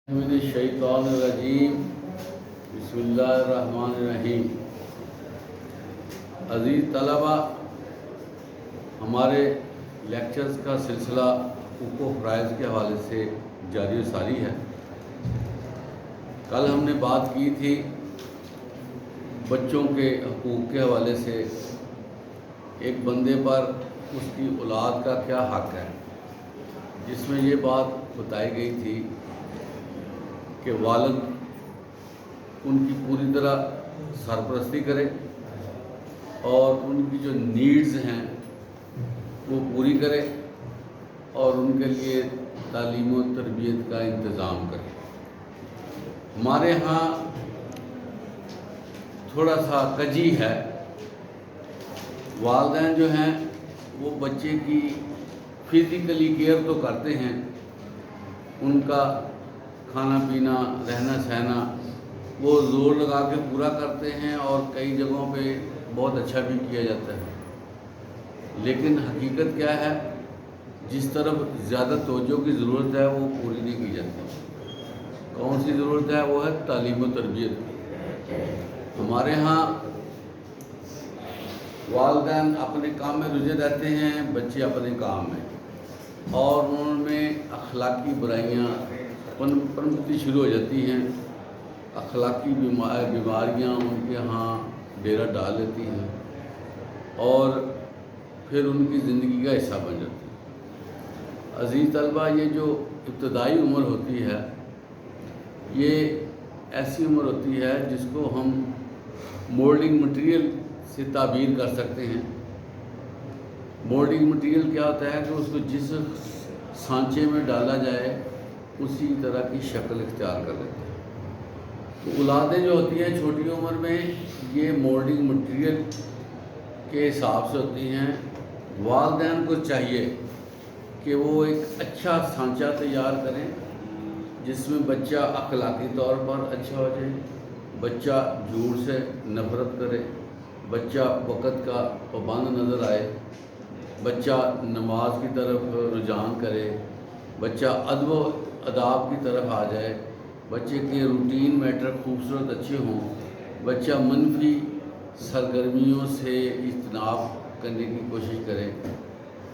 من الشیطان الرجیم بسم اللہ الرحمن الرحیم۔ عزیز طلبہ، ہمارے لیکچرز کا سلسلہ حقوق و فرائض کے حوالے سے جاری و ساری ہے۔ کل ہم نے بات کی تھی بچوں کے حقوق کے حوالے سے، ایک بندے پر اس کی اولاد کا کیا حق ہے، جس میں یہ بات بتائی گئی تھی کہ والد ان کی پوری طرح سرپرستی کرے اور ان کی جو نیڈز ہیں وہ پوری کرے اور ان کے لیے تعلیم و تربیت کا انتظام کرے۔ ہمارے ہاں تھوڑا سا کجی ہے، والدین جو ہیں وہ بچے کی فزیکلی کیئر تو کرتے ہیں، ان کا کھانا پینا رہنا سہنا وہ زور لگا کے پورا کرتے ہیں اور کئی جگہوں پہ بہت اچھا بھی کیا جاتا ہے، لیکن حقیقت کیا ہے، جس طرف زیادہ توجہ کی ضرورت ہے وہ پوری نہیں کی جاتی۔ کون سی ضرورت ہے؟ وہ ہے تعلیم و تربیت کی۔ ہمارے ہاں والدین اپنے کام میں رجے رہتے ہیں، بچے اپنے کام میں، اور ان میں اخلاقی برائیاں پنپتی شروع ہو جاتی ہیں، اخلاقی بیماریاں ان کے ہاں ڈیرا ڈال لیتی ہیں اور پھر ان کی زندگی کا حصہ بن جاتی ہے۔ عزیز طلبہ، یہ جو ابتدائی عمر ہوتی ہے یہ ایسی عمر ہوتی ہے جس کو ہم مولڈنگ مٹیریل سے تعبیر کر سکتے ہیں۔ مولڈنگ مٹیریل کیا ہوتا ہے کہ اس کو جس سانچے میں ڈالا جائے اسی طرح کی شکل اختیار کر لیتے ہیں۔ تو اولادیں جو ہوتی ہیں چھوٹی عمر میں یہ مولڈنگ مٹیریل کے حساب سے ہوتی ہیں۔ والدین کو چاہیے کہ وہ ایک اچھا سانچہ تیار کریں جس میں بچہ اخلاقی طور پر اچھا ہو جائے، بچہ جھوٹ سے نفرت کرے، بچہ وقت کا پابند نظر آئے، بچہ نماز کی طرف رجحان کرے، بچہ ادب و آداب کی طرف آ جائے، بچے کے روٹین میٹر خوبصورت اچھے ہوں، بچہ منفی سرگرمیوں سے اجتناب کرنے کی کوشش کرے۔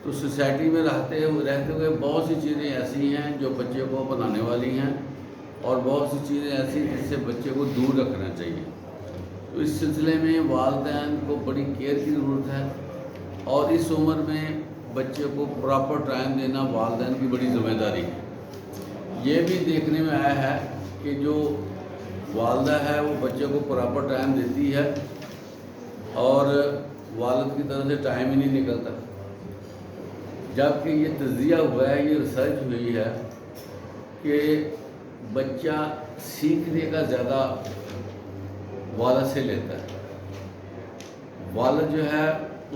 تو سوسائٹی میں رہتے ہوئے بہت سی چیزیں ایسی ہیں جو بچے کو اپنانے والی ہیں اور بہت سی چیزیں ایسی جس سے بچے کو دور رکھنا چاہیے۔ تو اس سلسلے میں والدین کو بڑی کیئر کی ضرورت ہے اور اس عمر میں بچے کو پراپر ٹائم دینا والدین کی بڑی ذمہ داری ہے۔ یہ بھی دیکھنے میں آیا ہے کہ جو والدہ ہے وہ بچے کو پراپر ٹائم دیتی ہے اور والد کی طرف سے ٹائم ہی نہیں نکلتا، جبکہ یہ تجزیہ ہوا ہے، یہ ریسرچ ہوئی ہے کہ بچہ سیکھنے کا زیادہ والد سے لیتا ہے۔ والد جو ہے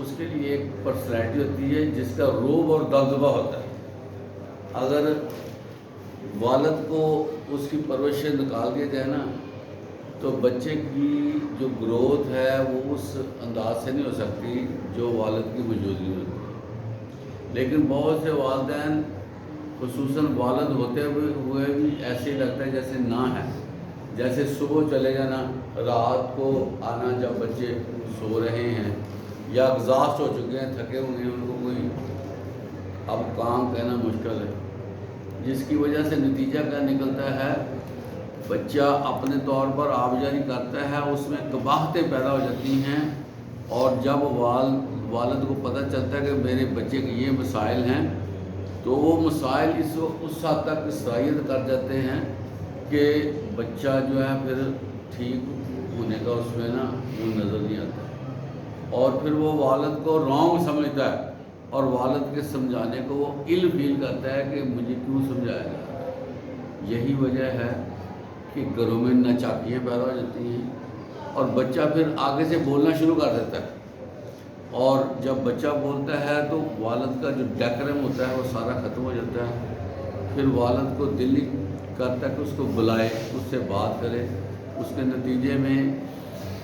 اس کے لیے ایک پرسنالٹی ہوتی ہے جس کا روب اور دبدبہ ہوتا ہے۔ اگر والد کو اس کی پرورش سے نکال دیا جائے نا تو بچے کی جو گروتھ ہے وہ اس انداز سے نہیں ہو سکتی جو والد کی موجودگی میں ہوتی ہے۔ لیکن بہت سے والدین خصوصاً والد ہوتے ہوئے بھی ایسے ہی لگتا ہے جیسے نہ ہے، جیسے صبح چلے جانا، رات کو آنا جب بچے سو رہے ہیں یا ایگزاسٹ ہو چکے ہیں، تھکے ہوئے ہیں، ان کو کوئی اب کام کہنا مشکل ہے، جس کی وجہ سے نتیجہ کیا نکلتا ہے، بچہ اپنے طور پر آبجاری کرتا ہے، اس میں قباحتیں پیدا ہو جاتی ہیں، اور جب والد کو پتہ چلتا ہے کہ میرے بچے کے یہ مسائل ہیں تو وہ مسائل اس حد تک صلاحیت کر جاتے ہیں کہ بچہ جو ہے پھر ٹھیک ہونے کا اس میں نا وہ نظر نہیں آتا، اور پھر وہ والد کو رانگ سمجھتا ہے اور والد کے سمجھانے کو وہ علم فیل کرتا ہے کہ مجھے کیوں سمجھایا گیا۔ یہی وجہ ہے کہ گھروں میں ناچاکیاں پیدا ہو جاتی ہیں اور بچہ پھر آگے سے بولنا شروع کر دیتا ہے، اور جب بچہ بولتا ہے تو والد کا جو ڈیکرم ہوتا ہے وہ سارا ختم ہو جاتا ہے۔ پھر والد کو دل نہیں کرتا کہ اس کو بلائے، اس سے بات کرے، اس کے نتیجے میں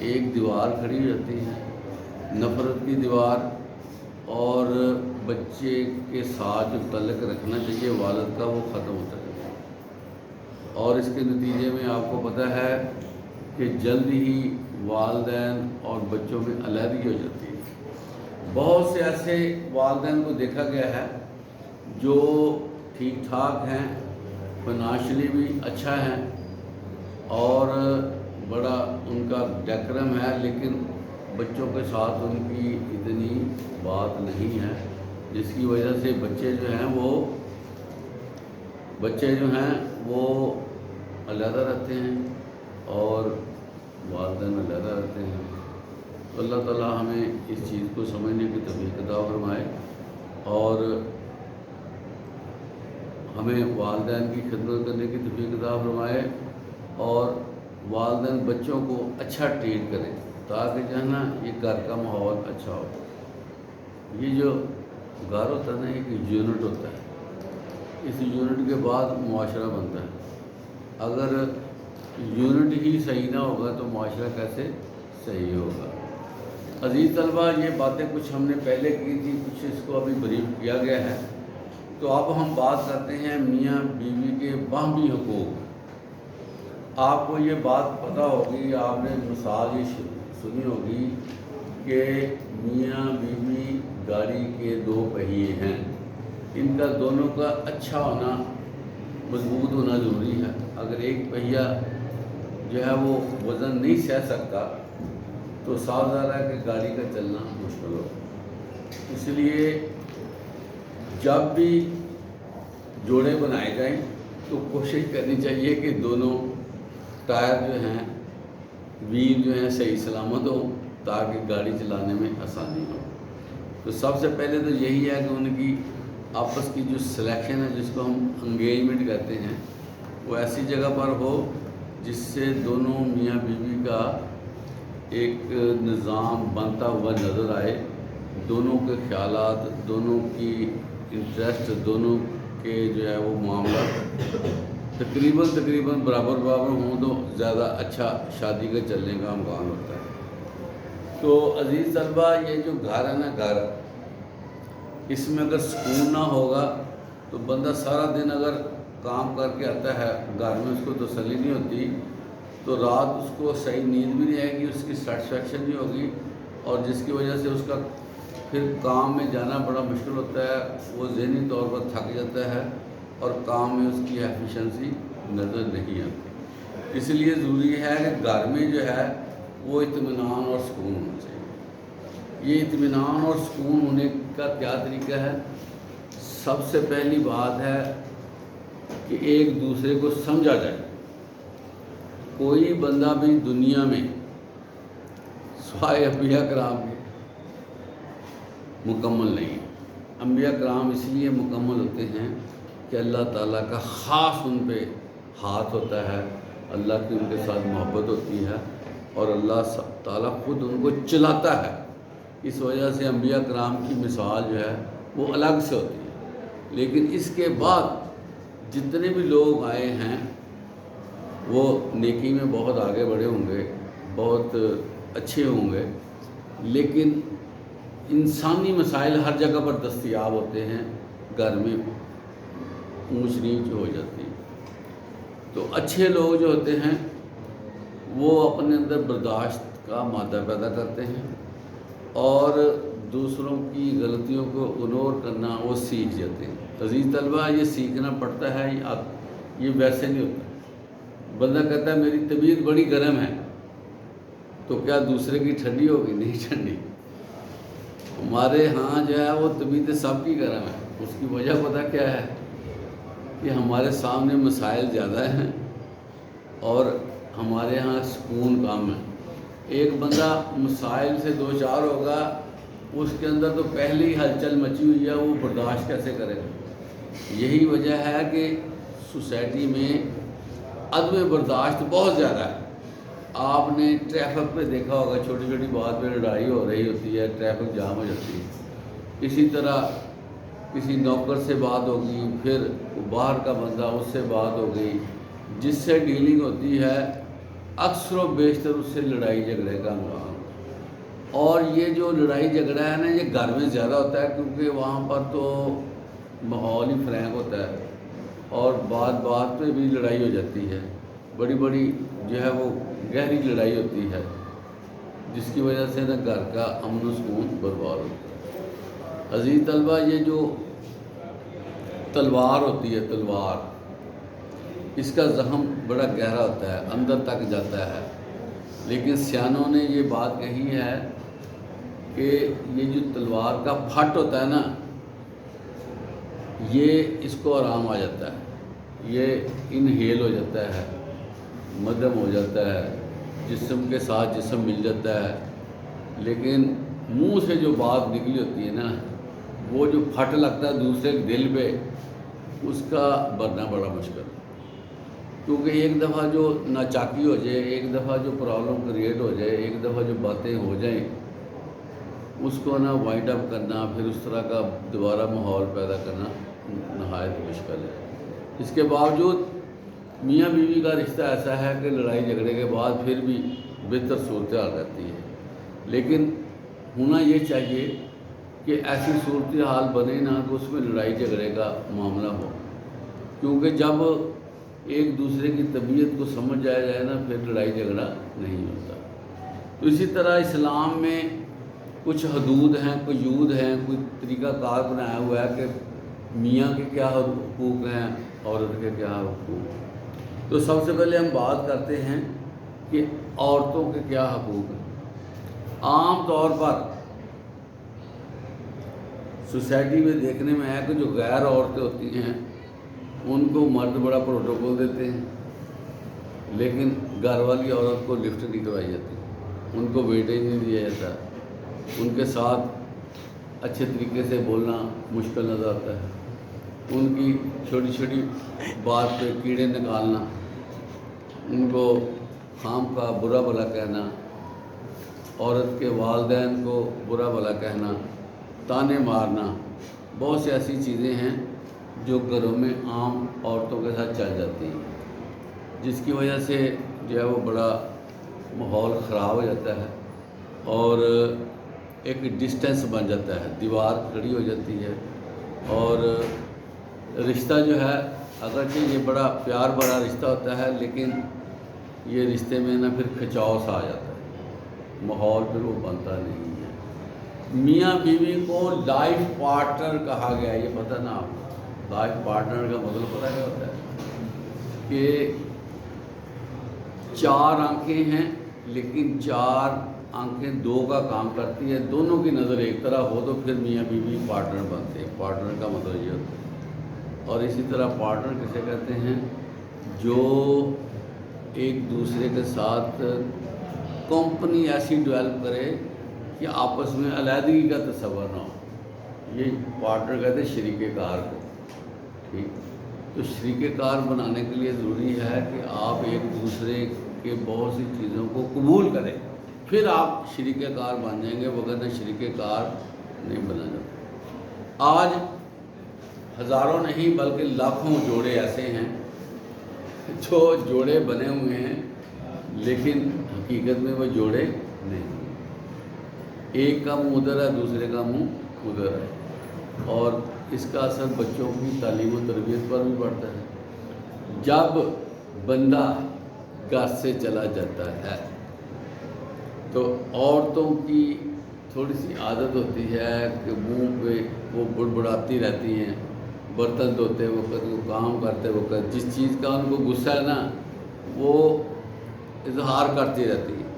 ایک دیوار کھڑی ہو جاتی ہے، نفرت کی دیوار، اور بچے کے ساتھ جو تعلق رکھنا چاہیے والد کا وہ ختم ہوتا ہے، اور اس کے نتیجے میں آپ کو پتہ ہے کہ جلد ہی والدین اور بچوں میں علیحدگی ہو جاتی ہے۔ بہت سے ایسے والدین کو دیکھا گیا ہے جو ٹھیک ٹھاک ہیں، فائنانشلی بھی اچھا ہیں اور بڑا ان کا ڈیکرم ہے، لیکن بچوں کے ساتھ ان کی اتنی بات نہیں ہے، جس کی وجہ سے بچے جو ہیں وہ علیحدہ رہتے ہیں اور والدین علیحدہ رہتے ہیں۔ تو اللہ تعالیٰ ہمیں اس چیز کو سمجھنے کی توفیق عطا فرمائے اور ہمیں والدین کی خدمت کرنے کی توفیق عطا فرمائے اور والدین بچوں کو اچھا ٹریٹ کریں تاکہ جو ہے نا یہ گھر کا ماحول اچھا ہو۔ یہ جو گھر ہوتا ہے نا ایک یونٹ ہوتا ہے، اس یونٹ کے بعد معاشرہ بنتا ہے۔ اگر یونٹ ہی صحیح نہ ہوگا تو معاشرہ کیسے صحیح ہوگا؟ عزیز طلبہ، یہ باتیں کچھ ہم نے پہلے کی تھی، کچھ اس کو ابھی بریف کیا گیا ہے۔ تو اب ہم بات کرتے ہیں میاں بیوی کے باہمی حقوق۔ آپ کو یہ بات پتہ ہوگی، آپ نے مثال یہ سنی ہوگی کہ میاں بیوی گاڑی کے دو پہیے ہیں، ان کا دونوں کا اچھا ہونا، مضبوط ہونا ضروری ہے۔ اگر ایک پہیہ جو ہے وہ وزن نہیں سہ سکتا تو صاف ظاہر ہے کہ گاڑی کا چلنا مشکل ہو۔ اس لیے جب بھی جوڑے بنائے جائیں تو کوشش کرنی چاہیے کہ دونوں ٹائر جو ہیں، وہیل جو ہیں صحیح سلامت ہو تاکہ گاڑی چلانے میں آسانی ہو۔ تو سب سے پہلے تو یہی ہے کہ ان کی آپس کی جو سلیکشن ہے، جس کو ہم انگیجمنٹ کہتے ہیں، وہ ایسی جگہ پر ہو جس سے دونوں میاں بیوی کا ایک نظام بنتا ہوا نظر آئے، دونوں کے خیالات، دونوں کی انٹرسٹ، دونوں کے جو ہے وہ معاملات تقریباً برابر ہوں تو زیادہ اچھا شادی کے چلنے کا امکان ہوتا ہے۔ تو عزیز طلبہ، یہ جو گھر ہے نا، گھر، اس میں اگر سکون نہ ہوگا تو بندہ سارا دن اگر کام کر کے آتا ہے، گھر میں اس کو تسلی نہیں ہوتی، تو رات اس کو صحیح نیند بھی نہیں آئے گی، اس کی سیٹسفیکشن نہیں ہوگی، اور جس کی وجہ سے اس کا پھر کام میں جانا بڑا مشکل ہوتا ہے، وہ ذہنی طور پر تھک جاتا ہے اور کام میں اس کی ایفیشنسی نظر نہیں آتی۔ اس لیے ضروری ہے کہ گھر میں جو ہے وہ اطمینان اور سکون ہونا چاہیے۔ یہ اطمینان اور سکون ہونے کا کیا طریقہ ہے؟ سب سے پہلی بات ہے کہ ایک دوسرے کو سمجھا جائے۔ کوئی بندہ بھی دنیا میں سوائے انبیاء کرام کے مکمل نہیں ہے۔ انبیاء کرام اس لیے مکمل ہوتے ہیں کہ اللہ تعالیٰ کا خاص ان پہ ہاتھ ہوتا ہے، اللہ کی ان کے ساتھ محبت ہوتی ہے اور اللہ تعالیٰ خود ان کو چلاتا ہے۔ اس وجہ سے انبیاء کرام کی مثال جو ہے وہ الگ سے ہوتی ہے۔ لیکن اس کے بعد جتنے بھی لوگ آئے ہیں وہ نیکی میں بہت آگے بڑھے ہوں گے، بہت اچھے ہوں گے، لیکن انسانی مسائل ہر جگہ پر دستیاب ہوتے ہیں، گھر میں اونچ نیچ ہو جاتی ہے۔ تو اچھے لوگ جو ہوتے ہیں وہ اپنے اندر برداشت کا مادہ پیدا کرتے ہیں اور دوسروں کی غلطیوں کو اگنور کرنا وہ سیکھ جاتے ہیں۔ عزیز طلبہ، یہ سیکھنا پڑتا ہے، یہ ویسے نہیں ہوتا۔ بندہ کہتا ہے میری طبیعت بڑی گرم ہے، تو کیا دوسرے کی ٹھنڈی ہوگی؟ نہیں ٹھنڈی۔ ہمارے ہاں جو ہے وہ طبیعت سب کی گرم ہے، اس کی وجہ پتہ کیا ہے؟ کہ ہمارے سامنے مسائل زیادہ ہیں اور ہمارے ہاں سکون کم ہے۔ ایک بندہ مسائل سے دو چار ہوگا، اس کے اندر تو پہلے ہی ہلچل مچی ہوئی ہے، وہ برداشت کیسے کرے گا؟ یہی وجہ ہے کہ سوسائٹی میں عدم برداشت بہت زیادہ ہے۔ آپ نے ٹریفک پہ دیکھا ہوگا، چھوٹی چھوٹی بات پہ لڑائی ہو رہی ہوتی ہے، ٹریفک جام ہو جاتی ہے۔ اسی طرح کسی نوکر سے بات ہوگی، پھر باہر کا بندہ اس سے بات ہو گئی، جس سے ڈیلنگ ہوتی ہے اکثر و بیشتر اس سے لڑائی جھگڑے کا امکان۔ اور یہ جو لڑائی جھگڑا ہے نا، یہ گھر میں زیادہ ہوتا ہے کیونکہ وہاں پر تو ماحول ہی فرینک ہوتا ہے، اور بات بات پہ بھی لڑائی ہو جاتی ہے، بڑی بڑی جو ہے وہ گہری لڑائی ہوتی ہے، جس کی وجہ سے نا گھر کا امن و سکون برباد ہوتا ہے۔ عزیز طلبہ، یہ جو تلوار ہوتی ہے، تلوار، اس کا زخم بڑا گہرا ہوتا ہے، اندر تک جاتا ہے، لیکن سیانوں نے یہ بات کہی ہے کہ یہ جو تلوار کا پھٹ ہوتا ہے نا، یہ اس کو آرام آ جاتا ہے، یہ انہیل ہو جاتا ہے، مدھم ہو جاتا ہے، جسم کے ساتھ جسم مل جاتا ہے، لیکن منہ سے جو بات نکلی ہوتی ہے نا، وہ جو پھٹ لگتا ہے دوسرے کے دل پہ، اس کا بھرنا بڑا مشکل ہے، کیونکہ ایک دفعہ جو ناچاکی ہو جائے، ایک دفعہ جو پرابلم کریٹ ہو جائے، ایک دفعہ جو باتیں ہو جائیں، اس کو نا وائنڈ اپ کرنا، پھر اس طرح کا دوبارہ ماحول پیدا کرنا نہایت مشکل ہے۔ اس کے باوجود میاں بیوی کا رشتہ ایسا ہے کہ لڑائی جھگڑے کے بعد پھر بھی بہتر صورتحال رہتی ہے، لیکن ہونا یہ چاہیے کہ ایسی صورتحال بنے نہ کہ اس میں لڑائی جھگڑے کا معاملہ ہو، کیونکہ جب ایک دوسرے کی طبیعت کو سمجھ جایا جائے نا، پھر لڑائی جھگڑا نہیں ہوتا۔ تو اسی طرح اسلام میں کچھ حدود ہیں، قیود ہیں، کوئی طریقہ کار بنایا ہوا ہے کہ میاں کے کیا حقوق ہیں، عورت کے کیا حقوق۔ تو سب سے پہلے ہم بات کرتے ہیں کہ عورتوں کے کیا حقوق ہیں۔ عام طور پر سوسائٹی میں دیکھنے میں ہے کہ جو غیر عورتیں ہوتی ہیں ان کو مرد بڑا پروٹوکول دیتے ہیں، لیکن گھر والی عورت کو لفٹ نہیں کروائی جاتی، ان کو ویٹیج نہیں دیا جاتا، ان کے ساتھ اچھے طریقے سے بولنا مشکل نظر آتا ہے، ان کی چھوٹی چھوٹی بات پہ کیڑے نکالنا، ان کو خام کا برا بھلا کہنا، عورت کے والدین کو برا بھلا کہنا، تانے مارنا، بہت سی ایسی چیزیں ہیں جو گھروں میں عام عورتوں کے ساتھ چل جاتی ہیں، جس کی وجہ سے جو ہے وہ بڑا ماحول خراب ہو جاتا ہے اور ایک ڈسٹینس بن جاتا ہے، دیوار کھڑی ہو جاتی ہے، اور رشتہ جو ہے اگرچہ یہ بڑا پیار بھرا رشتہ ہوتا ہے، لیکن یہ رشتے میں نا پھر کھچاؤ سا آ جاتا ہے، ماحول پھر وہ بنتا نہیں ہے۔ میاں بیوی کو لائف پارٹنر کہا گیا، یہ پتہ نا آپ کو، لائف پارٹنر کا مطلب پتہ کیا ہوتا ہے کہ چار آنکھیں ہیں، لیکن چار آنکھیں دو کا کام کرتی ہے، دونوں کی نظر ایک طرح ہو تو پھر میاں بیوی پارٹنر بنتے ہیں۔ پارٹنر کا مطلب یہ ہوتا ہے۔ اور اسی طرح پارٹنر کسے کہتے ہیں؟ جو ایک دوسرے کے ساتھ کمپنی ایسی ڈیولپ کرے کہ آپس میں علیحدگی کا تصور نہ ہو، یہ پارٹنر کہتے ہیں شریک کار کو۔ ٹھیک، تو شریک کار بنانے کے لیے ضروری ہے کہ آپ ایک دوسرے کے بہت سی چیزوں کو قبول کریں، پھر آپ شریک کار بن جائیں گے، وغیرہ شریک کار نہیں بنا جاتا۔ آج ہزاروں نہیں بلکہ لاکھوں جوڑے ایسے ہیں جو جوڑے بنے ہوئے ہیں، لیکن حقیقت میں وہ جوڑے نہیں، ایک کا منہ ادھر ہے، دوسرے کا منہ ادھر ہے، اور اس کا اثر بچوں کی تعلیم و تربیت پر بھی پڑتا ہے۔ جب بندہ گھر سے چلا جاتا ہے تو عورتوں کی تھوڑی سی عادت ہوتی ہے کہ منہ پہ وہ بڑبڑاتی رہتی ہیں، برتن دھوتے وقت، وہ کام کرتے وقت، جس چیز کا ان کو غصہ ہے نا وہ اظہار کرتی رہتی ہے۔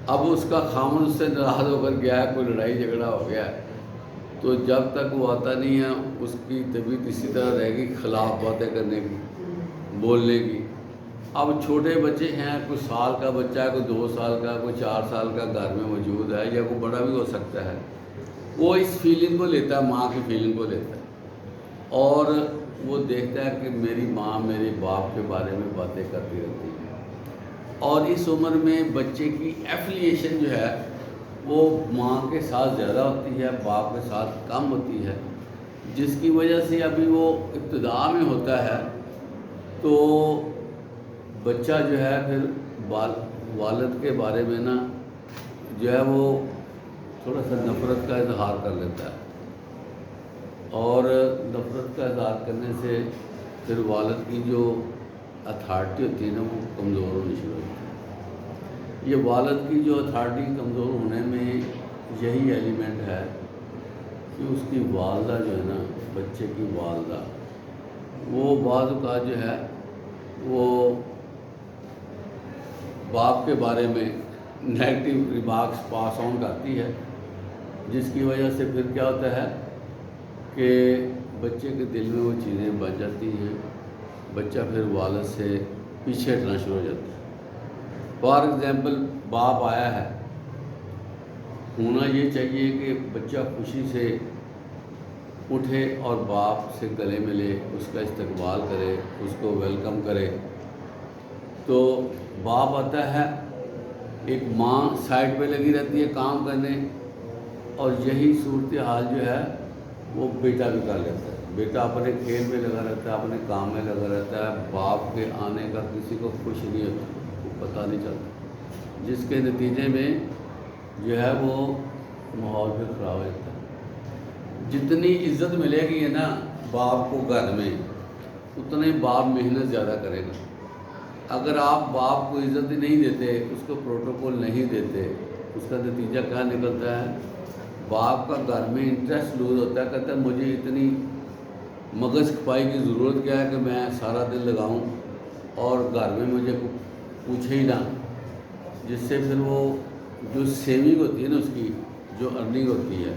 اب اس کا خامن اس سے ناراض ہو کر گیا ہے، کوئی لڑائی جھگڑا ہو گیا ہے، تو جب تک وہ آتا نہیں ہے اس کی طبیعت اسی طرح رہے گی، خلاف باتیں کرنے کی، بولنے کی۔ اب چھوٹے بچے ہیں، کوئی سال کا بچہ ہے، کوئی 2 سال کا، کوئی 4 سال کا گھر میں موجود ہے، یا کوئی بڑا بھی ہو سکتا ہے، وہ اس فیلنگ کو لیتا ہے، ماں کی فیلنگ کو لیتا ہے، اور وہ دیکھتا ہے کہ میری ماں میرے باپ کے بارے میں باتیں کرتی رہتی ہے، اور اس عمر میں بچے کی ایفیلیشن جو ہے وہ ماں کے ساتھ زیادہ ہوتی ہے، باپ کے ساتھ کم ہوتی ہے، جس کی وجہ سے ابھی وہ ابتدا میں ہوتا ہے تو بچہ جو ہے پھر والد کے بارے میں نا جو ہے وہ تھوڑا سا نفرت کا اظہار کر لیتا ہے، اور نفرت کا اظہار کرنے سے پھر والد کی جو اتھارٹی ہوتی ہے نا وہ کمزور ہونی شروع ہوتی ہے۔ یہ والد کی جو اتھارٹی کمزور ہونے میں یہی ایلیمنٹ ہے کہ اس کی والدہ جو ہے نا، بچے کی والدہ، وہ بعض اوقات جو ہے وہ باپ کے بارے میں نیگیٹو ریمارکس پاس آن کرتی ہے، جس کی وجہ سے پھر کیا ہوتا ہے کہ بچے کے دل میں وہ چیزیں بچ جاتی ہیں، بچہ پھر والد سے پیچھے ہٹنا شروع ہو جاتا ہے۔ فار ایگزامپل باپ آیا ہے، ہونا یہ چاہیے کہ بچہ خوشی سے اٹھے اور باپ سے گلے ملے، اس کا استقبال کرے، اس کو ویلکم کرے۔ تو باپ آتا ہے، ایک ماں سائڈ پہ لگی رہتی ہے کام کرنے، اور یہی صورتحال جو ہے وہ بیٹا بھی کر لیتا ہے۔ بیٹا اپنے کھیل میں لگا رہتا ہے، اپنے کام میں لگا رہتا ہے، باپ کے آنے کا کسی کو خوش نہیں ہوتا، وہ پتہ نہیں چلتا، جس کے نتیجے میں جو ہے وہ ماحول پھر خراب ہو جاتا ہے۔ جتنی عزت ملے گی نا باپ کو گھر میں، اتنا ہی باپ محنت زیادہ کرے گا۔ اگر آپ باپ کو عزت نہیں دیتے، اس کو پروٹوکول نہیں دیتے، اس کا نتیجہ کیا نکلتا ہے؟ باپ کا گھر میں انٹرسٹ لوز ہوتا ہے، کہتا ہے مجھے اتنی مغز کھپائی کی ضرورت کیا ہے کہ میں سارا دن لگاؤں اور گھر میں مجھے پوچھے ہی نہ، جس سے پھر وہ جو سیونگ ہوتی ہے نا، اس کی جو ارننگ ہوتی ہے،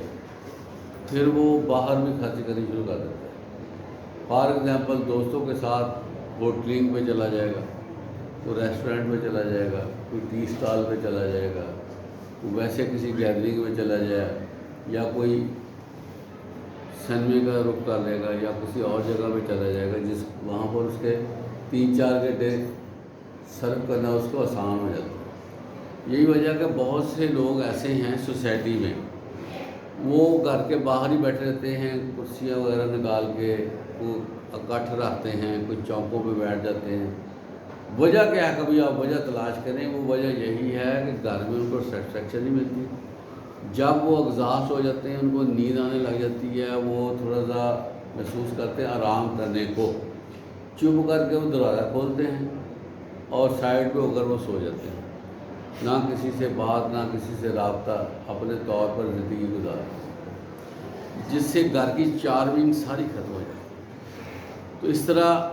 پھر وہ باہر بھی خرچ کرنی شروع کر دیتا ہے۔ فار ایگزامپل دوستوں کے ساتھ ہوٹلنگ پہ چلا جائے گا، کوئی ریسٹورنٹ پہ چلا جائے گا، کوئی ٹی اسٹال پہ چلا جائے گا، کوئی ویسے کسی گیدرنگ میں چلا جائے، یا کوئی سنیما کا رخ کر لے گا، یا کسی اور جگہ پہ چلا جائے گا جس وہاں پر اس کے 3-4 گھنٹے سرو کرنا اس کو آسان ہو جاتا ہے۔ یہی وجہ کہ بہت سے لوگ ایسے ہیں سوسائٹی میں، وہ گھر کے باہر ہی بیٹھے رہتے ہیں، کرسیاں وغیرہ نکال کے وہ اکٹھ رکھتے ہیں، کچھ چوکوں پہ بیٹھ جاتے ہیں۔ وجہ کیا ہے؟ کبھی آپ وجہ تلاش کریں، وہ وجہ یہی ہے کہ گھر میں ان کو سیٹسفیکشن نہیں ملتی۔ جب وہ ایگزاسٹ ہو جاتے ہیں، ان کو نیند آنے لگ جاتی ہے، وہ تھوڑا سا محسوس کرتے ہیں آرام کرنے کو، چپ کر کے وہ دروازہ کھولتے ہیں اور سائڈ پہ ہو کر وہ سو جاتے ہیں، نہ کسی سے بات، نہ کسی سے رابطہ، اپنے طور پر زندگی گزارتے ہیں، جس سے گھر کی چارمنگ ساری ختم ہو جاتی ہے۔ تو اس طرح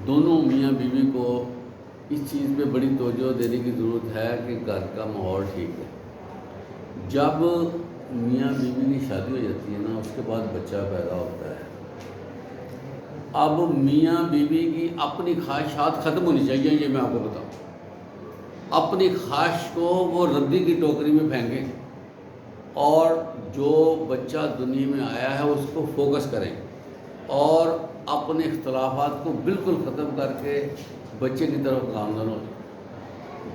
دونوں میاں بیوی کو اس چیز پہ بڑی توجہ دینے کی ضرورت ہے کہ گھر کا ماحول ٹھیک ہے۔ جب میاں بیوی کی شادی ہو جاتی ہے نا، اس کے بعد بچہ پیدا ہوتا ہے، اب میاں بیوی کی اپنی خواہشات ختم ہونی چاہیے، یہ میں آپ کو بتاؤں۔ اپنی خواہش کو وہ ردی کی ٹوکری میں پھینکیں اور جو بچہ دنیا میں آیا ہے اس کو فوکس کریں، اور اپنے اختلافات کو بالکل ختم کر کے بچے کی طرف گامزن ہو جائے۔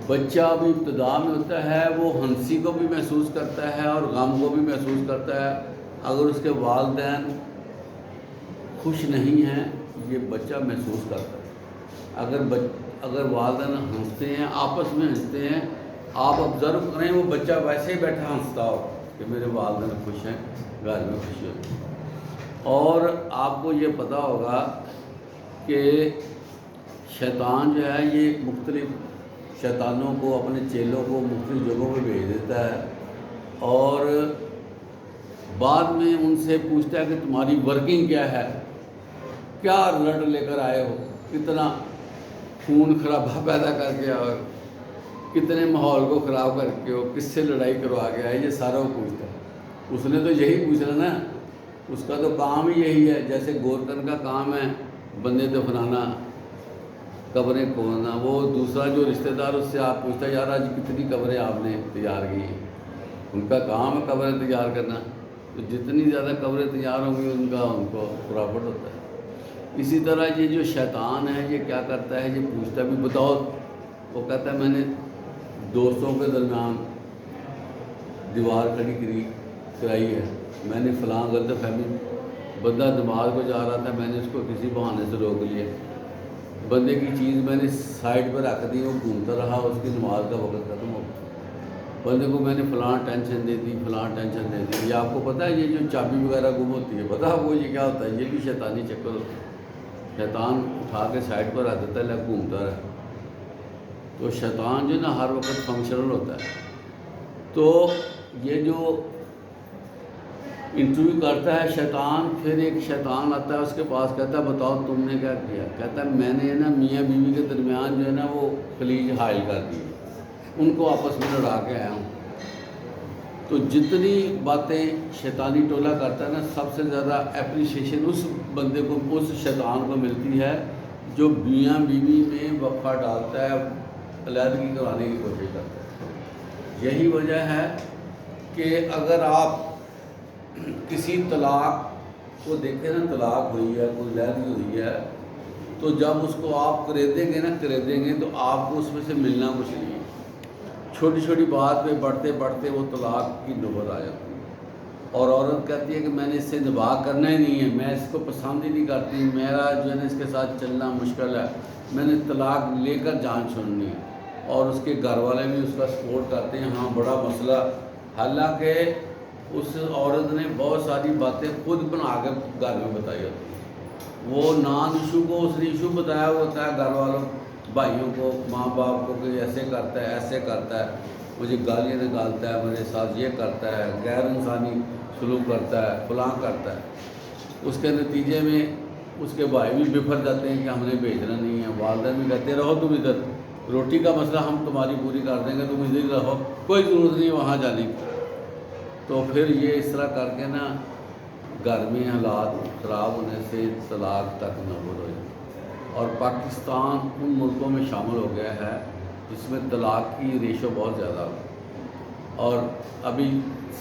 بچہ بھی ابتدا میں ہوتا ہے، وہ ہنسی کو بھی محسوس کرتا ہے اور غم کو بھی محسوس کرتا ہے۔ اگر اس کے والدین خوش نہیں ہیں، یہ بچہ محسوس کرتا ہے۔ اگر والدین ہنستے ہیں، آپس میں ہنستے ہیں، آپ آبزرو کریں، وہ بچہ ویسے ہی بیٹھا ہنستا ہو کہ میرے والدین خوش ہیں، گھر میں خوشی ہوتی ہے۔ اور آپ کو یہ پتہ ہوگا کہ شیطان جو ہے یہ مختلف شیطانوں کو، اپنے چیلوں کو مختلف جگہوں پہ بھیج دیتا ہے، اور بعد میں ان سے پوچھتا ہے کہ تمہاری ورکنگ کیا ہے، کیا رزلٹ لے کر آئے ہو، کتنا خون خرابہ پیدا کر کے، اور کتنے ماحول کو خراب کر کے ہو، کس سے لڑائی کروا کے آئے، یہ سارا وہ پوچھتا ہے۔ اس نے تو یہی پوچھنا نا، اس کا تو کام ہی یہی ہے۔ جیسے گورکن کا کام ہے بندے دفنانا، قبریں کھودنا، وہ دوسرا جو رشتہ دار اس سے آپ پوچھتا ہے یار آج کتنی قبریں آپ نے تیار کی ہیں، ان کا کام ہے قبریں تیار کرنا، تو جتنی زیادہ قبریں تیار ہوں گی ان کو پرافٹ ہوتا ہے۔ اسی طرح یہ جو شیطان ہے یہ کیا کرتا ہے، یہ پوچھتا بھی بتاؤ، وہ کہتا ہے میں نے دوستوں کے درمیان دیوار کھڑی کرائی ہے، میں نے فلاں غلط فہمی، بندہ نماز کو جا رہا تھا، میں نے اس کو کسی بہانے سے روک لیا، بندے کی چیز میں نے سائڈ پر رکھ دی، وہ گھومتا رہا، اس کی نماز کا وقت ختم ہو گیا، بندے کو میں نے فلاں ٹینشن دے دی، فلاں ٹینشن دے دی۔ یہ آپ کو پتہ ہے یہ جو چابی وغیرہ گم ہوتی ہے، پتہ ہے وہ یہ کیا ہوتا ہے، یہ بھی شیطانی چکر ہوتا ہے۔ شیطان اٹھا کے سائڈ پر رکھ دیتا ہے، لگ گھومتا رہے. تو شیطان جو ہے نا ہر وقت فنکشنل ہوتا ہے. تو یہ جو انٹرویو کرتا ہے شیطان، پھر ایک شیطان آتا ہے اس کے پاس، کہتا ہے بتاؤ تم نے کیا کیا؟ کہتا ہے میں نے نا میاں بیوی کے درمیان جو ہے نا وہ خلیج حائل کر دی، ان کو آپس میں لڑا کے آیا ہوں. تو جتنی باتیں شیطانی ٹولہ کرتا ہے نا، سب سے زیادہ اپریشیشن اس بندے کو، اس شیطان کو ملتی ہے جو میاں بیوی میں وقفہ ڈالتا ہے، علیحدگی کرانے کی کوشش کرتا ہے. یہی وجہ ہے کہ اگر آپ کسی طلاق کو دیکھیں نا، طلاق ہوئی ہے، کوئی علیحدگی ہوئی ہے، تو جب اس کو آپ کریدیں گے تو آپ کو اس میں سے ملنا کچھ نہیں ہے. چھوٹی چھوٹی بات پہ بڑھتے بڑھتے وہ طلاق کی نوبت آ جاتی ہے. اور عورت کہتی ہے کہ میں نے اس سے نباہ کرنا ہی نہیں ہے، میں اس کو پسند ہی نہیں کرتی، میرا جو ہے نا اس کے ساتھ چلنا مشکل ہے، میں نے طلاق لے کر جان چھوڑنی ہے. اور اس کے گھر والے بھی اس کا سپورٹ کرتے ہیں، ہاں بڑا مسئلہ. حالانکہ اس عورت نے بہت ساری باتیں خود بنا کے گھر میں بتائی ہوتی ہیں. وہ نان ایشو کو اس نے ایشو بتایا ہوتا ہے گھر والوں، بھائیوں کو، ماں باپ کو، کہ ایسے کرتا ہے، ایسے کرتا ہے، مجھے گالیاں نکالتا ہے، میرے ساتھ یہ کرتا ہے، غیر انسانی سلوک کرتا ہے، فلاں کرتا ہے. اس کے نتیجے میں اس کے بھائی بھی بفر جاتے ہیں کہ ہم نے بھیجنا نہیں ہے. والدین بھی کہتے رہو تم ادھر، روٹی کا مسئلہ ہم تمہاری پوری کر دیں گے، تم ادھر ہی رہو، کوئی ضرورت نہیں وہاں جانے کی. تو پھر یہ اس طرح کر کے نا گھر میں حالات خراب ہونے سے طلاق تک نوبت ہو جاتی. اور پاکستان ان ملکوں میں شامل ہو گیا ہے جس میں طلاق کی ریشو بہت زیادہ ہو. اور ابھی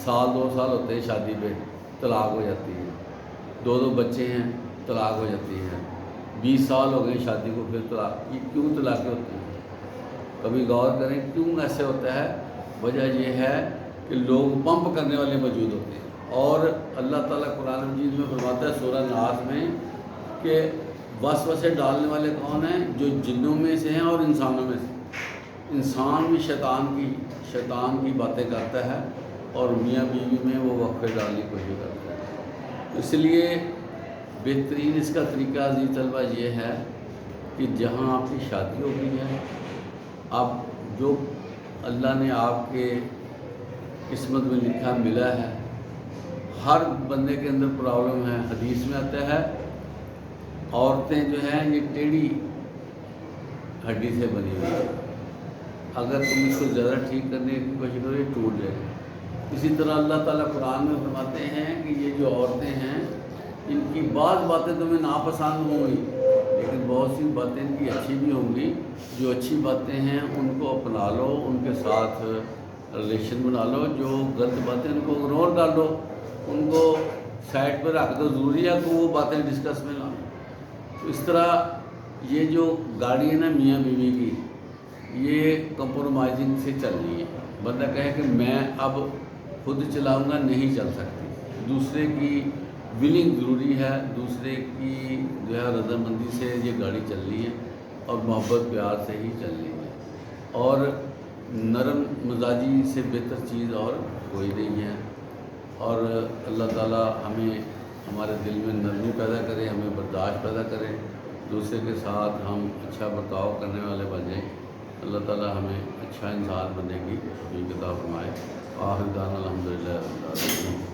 سال 2 سال ہوتے ہیں شادی پہ طلاق ہو جاتی ہے، 2 بچے ہیں طلاق ہو جاتی ہے، 20 سال ہو گئے شادی کو پھر طلاق. یہ کیوں طلاقیں ہوتی ہیں؟ کبھی غور کریں کیوں ایسے ہوتا ہے. وجہ یہ ہے کہ لوگ پمپ کرنے والے موجود ہوتے ہیں. اور اللہ تعالیٰ قرآن مجید میں فرماتا ہے سورہ ناس میں کہ وسوسے ڈالنے والے کون ہیں؟ جو جنوں میں سے ہیں اور انسانوں میں سے. انسان بھی شیطان کی باتیں کرتا ہے اور میاں بیوی میں وہ وقفے ڈالنے کی کوشش کرتا ہے. اس لیے بہترین اس کا طریقہ عزیز طلبہ یہ ہے کہ جہاں آپ کی شادی ہو گئی ہے، اب جو اللہ نے آپ کے قسمت میں لکھا ملا ہے، ہر بندے کے اندر پرابلم ہے. حدیث میں آتا ہے عورتیں جو ہیں یہ ٹیڑھی ہڈی سے بنی ہوئی ہے، اگر تم اس کو زیادہ ٹھیک کرنے کی کوشش کرو یہ ٹوٹ جائے. اسی طرح اللہ تعالیٰ قرآن میں فرماتے ہیں کہ یہ جو عورتیں ہیں ان کی بعض باتیں تمہیں ناپسند ہوں گی، لیکن بہت سی باتیں ان کی اچھی بھی ہوں گی. جو اچھی باتیں ہیں ان کو اپنا لو، ان کے ساتھ ریلیشن بنا لو. جو غلط باتیں ان کو اگنور کر دو، ان کو سائڈ پہ رکھ دو. ضروری ہے کہ وہ باتیں ڈسکس میں لاؤ. تو اس طرح یہ جو گاڑی ہے نا میاں بیوی کی، یہ کمپرومائزنگ سے چلنی ہے. بندہ کہے کہ میں اب خود چلاؤں گا، نہیں چل سکتی. دوسرے کی ولنگ ضروری ہے، دوسرے کی جو ہے رضامندی سے یہ گاڑی چلنی ہے اور محبت پیار سے ہی چلنی ہے. اور نرم مزاجی سے بہتر چیز اور کوئی نہیں ہے. اور اللہ تعالیٰ ہمیں ہمارے دل میں نرمی پیدا کرے، ہمیں برداشت پیدا کرے، دوسرے کے ساتھ ہم اچھا برتاؤ کرنے والے بنیں. اللہ تعالیٰ ہمیں اچھا انسان بننے کی توفیق عطا فرمائے. آخر دعوانا الحمدللہ رب العالمین.